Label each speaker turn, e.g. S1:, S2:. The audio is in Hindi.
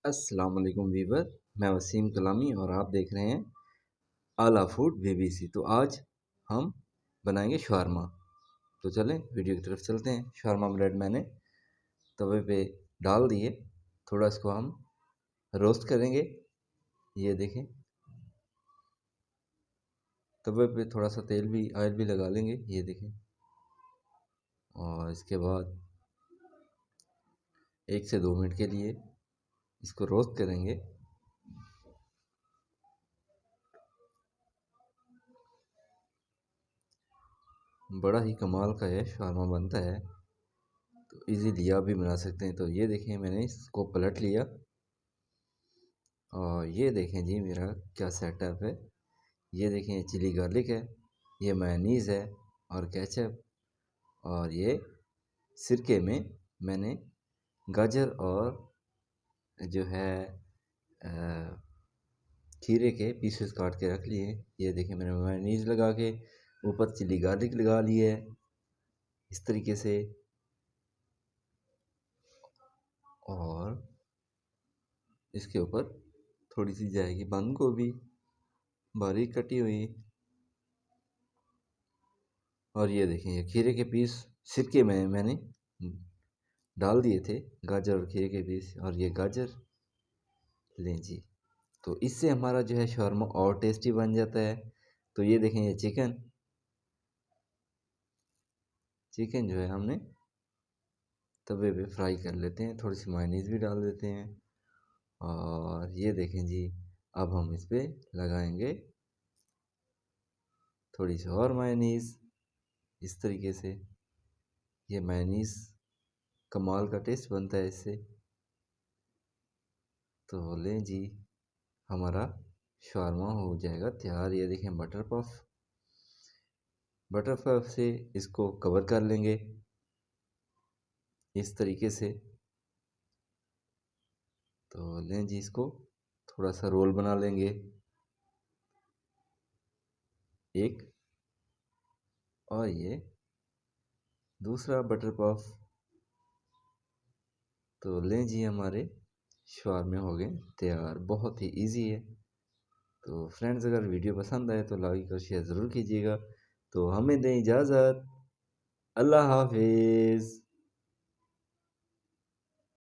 S1: अस्सलाम वालेकुम वीवर। मैं वसीम कलामी और आप देख रहे हैं आला फूड बीबीसी। तो आज हम बनाएंगे शवारमा। तो चलें वीडियो की तरफ चलते हैं। शवारमा ब्रेड मैंने तवे पे डाल दिए, थोड़ा इसको हम रोस्ट करेंगे। ये देखें, तवे पे थोड़ा सा ऑयल भी लगा लेंगे। ये देखें, और इसके बाद 1 से 2 मिनट के लिए इसको रोस्ट करेंगे। बड़ा ही कमाल का ये शवारमा बनता है, तो इजीली आप भी बना सकते हैं। तो ये देखें, मैंने इसको पलट लिया और ये देखें जी मेरा क्या सेटअप है। ये देखें, ये चिली गार्लिक है, ये मेयोनीज़ है और केचप, और ये सिरके में मैंने गाजर और जो है अ, खीरे के पीसेस काट के रख लिए। ये देखें, मैंने मेयोनीज़ लगा के ऊपर चिली गार्लिक लगा ली है इस तरीके से, और इसके ऊपर थोड़ी सी जाएगी बंद गोभी बारीक कटी हुई। और ये देखें, ये खीरे के पीस सिरके में मैंने डाल दिए थे, गाजर और खीरे के पीस, और ये गाजर लें जी। तो इससे हमारा जो है शौरमा और टेस्टी बन जाता है। तो ये देखें, ये चिकन जो है हमने तवे पे फ्राई कर लेते हैं, थोड़ी सी मायोनीज़ भी डाल देते हैं। और ये देखें जी, अब हम इस पे लगाएंगे थोड़ी सी और मायोनीज़ इस तरीके से। ये मेयोनीज़ कमाल का टेस्ट बनता है इससे। तो लें जी, हमारा शवारमा हो जाएगा तैयार। ये देखें, बटर पफ से इसको कवर कर लेंगे इस तरीके से। तो लें जी, इसको थोड़ा सा रोल बना लेंगे एक, और ये दूसरा बटर पफ। तो लें जी, हमारे शवारमे हो गए तैयार। बहुत ही इजी है। तो फ्रेंड्स, अगर वीडियो पसंद आए तो लाइक और शेयर ज़रूर कीजिएगा। तो हमें दें इजाज़त। अल्लाह हाफिज़।